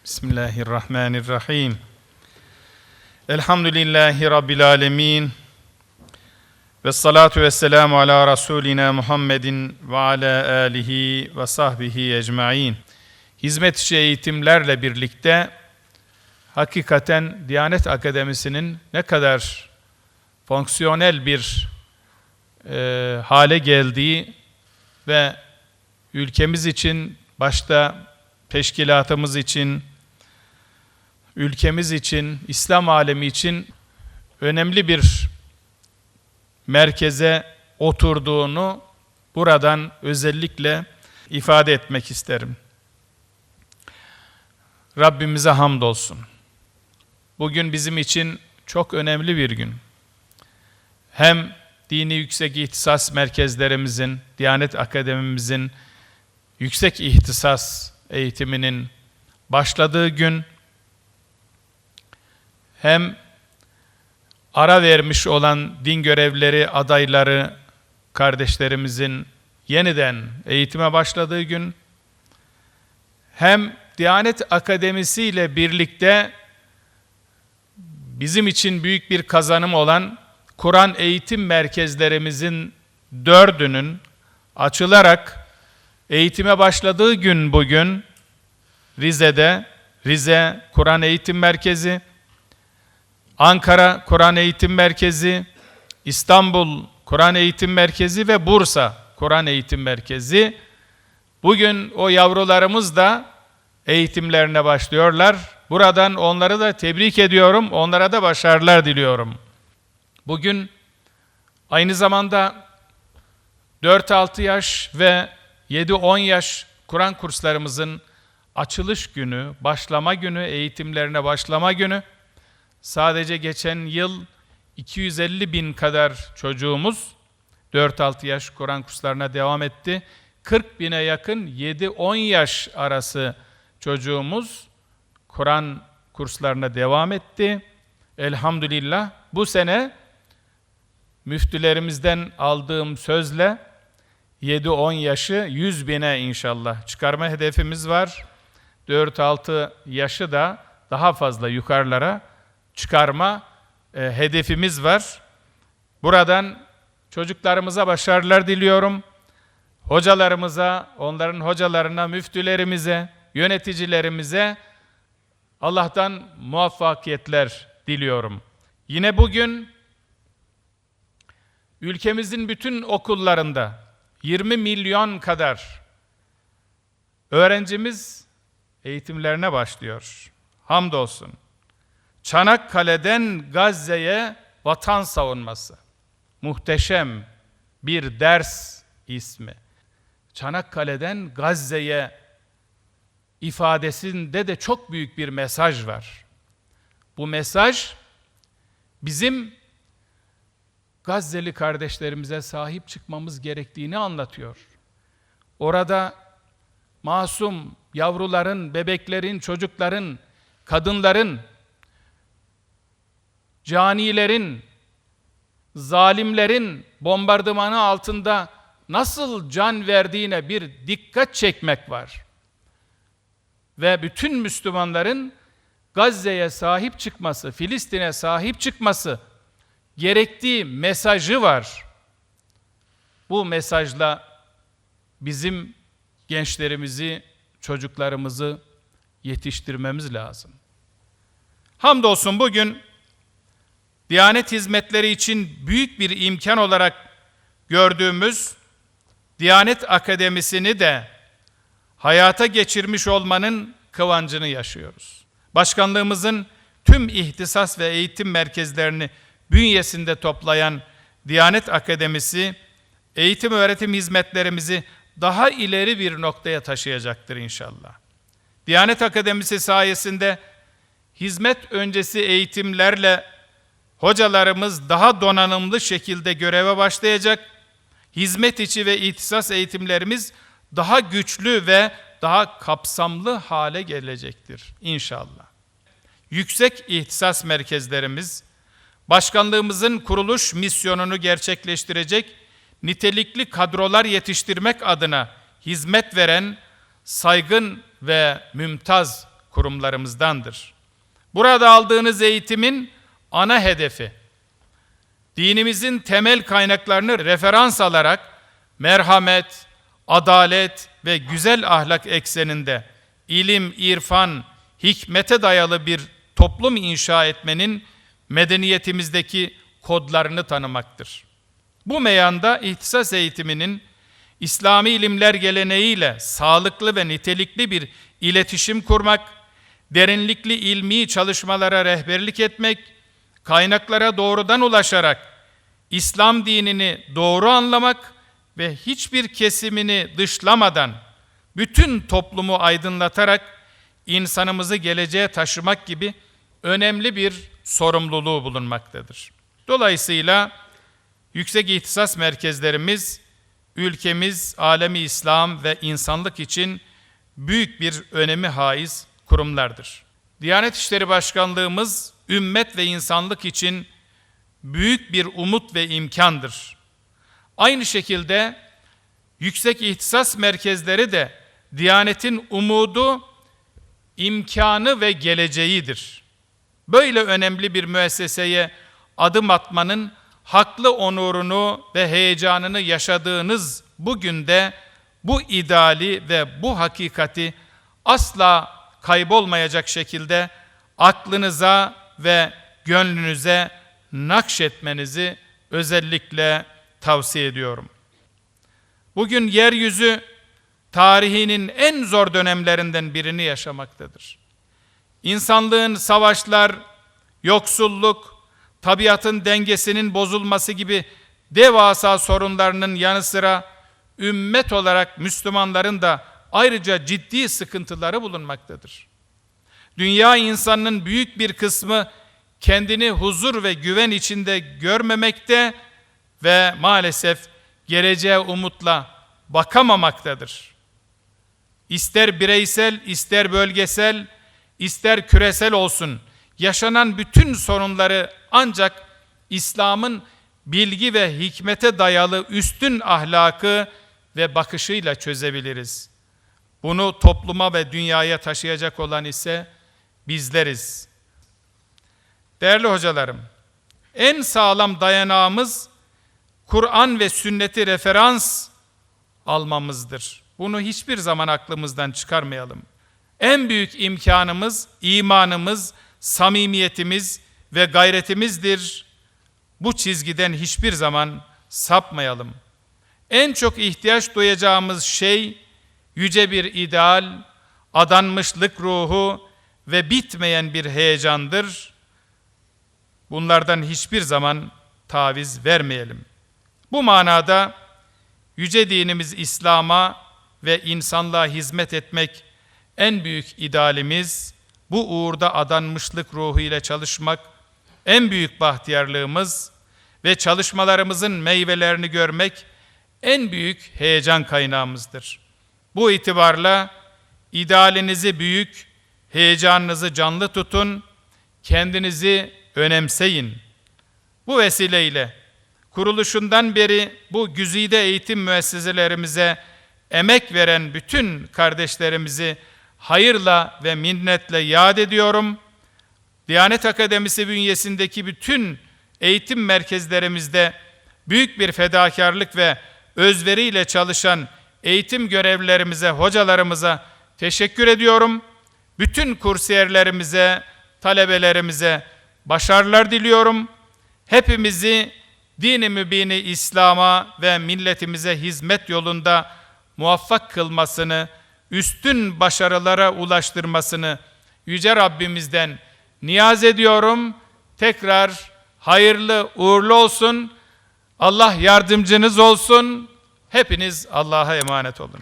Bismillahirrahmanirrahim. Elhamdülillahi Rabbil alemin. Ve salatu ve selamu ala Resulina Muhammedin ve ala alihi ve sahbihi ecmain. Hizmet içi eğitimlerle birlikte hakikaten Diyanet Akademisi'nin ne kadar fonksiyonel bir hale geldiği ve ülkemiz için, başta teşkilatımız için, ülkemiz için, İslam alemi için önemli bir merkeze oturduğunu buradan özellikle ifade etmek isterim. Rabbimize hamdolsun. Bugün bizim için çok önemli bir gün. Hem dini yüksek ihtisas merkezlerimizin, Diyanet Akademimizin yüksek ihtisas eğitiminin başladığı gün, hem ara vermiş olan din görevlileri adayları kardeşlerimizin yeniden eğitime başladığı gün, hem Diyanet Akademisi ile birlikte bizim için büyük bir kazanım olan Kur'an eğitim merkezlerimizin 4'ünün açılarak eğitime başladığı gün bugün Rize'de, Rize Kur'an Eğitim Merkezi, Ankara Kur'an Eğitim Merkezi, İstanbul Kur'an Eğitim Merkezi ve Bursa Kur'an Eğitim Merkezi. Bugün o yavrularımız da eğitimlerine başlıyorlar. Buradan onları da tebrik ediyorum, onlara da başarılar diliyorum. Bugün aynı zamanda 4-6 yaş ve 7-10 yaş Kur'an kurslarımızın açılış günü, başlama günü, eğitimlerine başlama günü. Sadece geçen yıl 250 bin kadar çocuğumuz 4-6 yaş Kur'an kurslarına devam etti. 40 bine yakın 7-10 yaş arası çocuğumuz Kur'an kurslarına devam etti. Elhamdülillah bu sene müftülerimizden aldığım sözle 7-10 yaşı 100 bine inşallah çıkarma hedefimiz var. 4-6 yaşı da daha fazla yukarılara çıkarma hedefimiz var. Buradan çocuklarımıza başarılar diliyorum. Hocalarımıza, onların hocalarına, müftülerimize, yöneticilerimize Allah'tan muvaffakiyetler diliyorum. Yine bugün ülkemizin bütün okullarında 20 milyon kadar öğrencimiz eğitimlerine başlıyor. Hamdolsun. Çanakkale'den Gazze'ye vatan savunması. Muhteşem bir ders ismi. Çanakkale'den Gazze'ye ifadesinde de çok büyük bir mesaj var. Bu mesaj bizim Gazze'li kardeşlerimize sahip çıkmamız gerektiğini anlatıyor. Orada masum yavruların, bebeklerin, çocukların, kadınların, canilerin, zalimlerin bombardımanı altında nasıl can verdiğine bir dikkat çekmek var. Ve bütün Müslümanların Gazze'ye sahip çıkması, Filistin'e sahip çıkması gerektiği mesajı var. Bu mesajla bizim gençlerimizi, çocuklarımızı yetiştirmemiz lazım. Hamdolsun bugün Diyanet hizmetleri için büyük bir imkan olarak gördüğümüz Diyanet Akademisi'ni de hayata geçirmiş olmanın kıvancını yaşıyoruz. Başkanlığımızın tüm ihtisas ve eğitim merkezlerini bünyesinde toplayan Diyanet Akademisi, eğitim öğretim hizmetlerimizi daha ileri bir noktaya taşıyacaktır inşallah. Diyanet Akademisi sayesinde hizmet öncesi eğitimlerle hocalarımız daha donanımlı şekilde göreve başlayacak, hizmet içi ve ihtisas eğitimlerimiz daha güçlü ve daha kapsamlı hale gelecektir inşallah. Yüksek ihtisas merkezlerimiz, başkanlığımızın kuruluş misyonunu gerçekleştirecek nitelikli kadrolar yetiştirmek adına hizmet veren saygın ve mümtaz kurumlarımızdandır. Burada aldığınız eğitimin ana hedefi, dinimizin temel kaynaklarını referans alarak merhamet, adalet ve güzel ahlak ekseninde ilim, irfan, hikmete dayalı bir toplum inşa etmenin medeniyetimizdeki kodlarını tanımaktır. Bu meyanda ihtisas eğitiminin İslami ilimler geleneğiyle sağlıklı ve nitelikli bir iletişim kurmak, derinlikli ilmi çalışmalara rehberlik etmek, kaynaklara doğrudan ulaşarak İslam dinini doğru anlamak ve hiçbir kesimini dışlamadan bütün toplumu aydınlatarak insanımızı geleceğe taşımak gibi önemli bir sorumluluğu bulunmaktadır. Dolayısıyla yüksek ihtisas merkezlerimiz, ülkemiz, alemi İslam ve insanlık için büyük bir önemi haiz kurumlardır. Diyanet İşleri Başkanlığımız, ümmet ve insanlık için büyük bir umut ve imkandır. Aynı şekilde yüksek ihtisas merkezleri de Diyanet'in umudu, imkanı ve geleceğidir. Böyle önemli bir müesseseye adım atmanın haklı onurunu ve heyecanını yaşadığınız bugün de bu ideali ve bu hakikati asla kaybolmayacak şekilde aklınıza ve gönlünüze nakşetmenizi özellikle tavsiye ediyorum. Bugün yeryüzü tarihinin en zor dönemlerinden birini yaşamaktadır. İnsanlığın savaşlar, yoksulluk, tabiatın dengesinin bozulması gibi devasa sorunlarının yanı sıra ümmet olarak Müslümanların da ayrıca ciddi sıkıntıları bulunmaktadır. Dünya insanının büyük bir kısmı kendini huzur ve güven içinde görmemekte ve maalesef geleceğe umutla bakamamaktadır. İster bireysel, ister bölgesel, ister küresel olsun, yaşanan bütün sorunları ancak İslam'ın bilgi ve hikmete dayalı üstün ahlakı ve bakışıyla çözebiliriz. Bunu topluma ve dünyaya taşıyacak olan ise bizleriz. Değerli hocalarım, en sağlam dayanağımız Kur'an ve sünneti referans almamızdır. Bunu hiçbir zaman aklımızdan çıkarmayalım. En büyük imkanımız, imanımız, samimiyetimiz ve gayretimizdir. Bu çizgiden hiçbir zaman sapmayalım. En çok ihtiyaç duyacağımız şey yüce bir ideal, adanmışlık ruhu ve bitmeyen bir heyecandır. Bunlardan hiçbir zaman taviz vermeyelim. Bu manada yüce dinimiz İslam'a ve insanlığa hizmet etmek en büyük idealimiz, bu uğurda adanmışlık ruhu ile çalışmak en büyük bahtiyarlığımız ve çalışmalarımızın meyvelerini görmek en büyük heyecan kaynağımızdır. Bu itibarla idealinizi büyük, heyecanınızı canlı tutun, kendinizi önemseyin. Bu vesileyle kuruluşundan beri bu güzide eğitim müesseselerimize emek veren bütün kardeşlerimizi hayırla ve minnetle yad ediyorum. Diyanet Akademisi bünyesindeki bütün eğitim merkezlerimizde büyük bir fedakarlık ve özveriyle çalışan eğitim görevlilerimize, hocalarımıza teşekkür ediyorum. Bütün kursiyerlerimize, talebelerimize başarılar diliyorum. Hepimizi din-i mübini İslam'a ve milletimize hizmet yolunda muvaffak kılmasını, üstün başarılara ulaştırmasını Yüce Rabbimizden niyaz ediyorum. Tekrar hayırlı uğurlu olsun. Allah yardımcınız olsun. Hepiniz Allah'a emanet olun.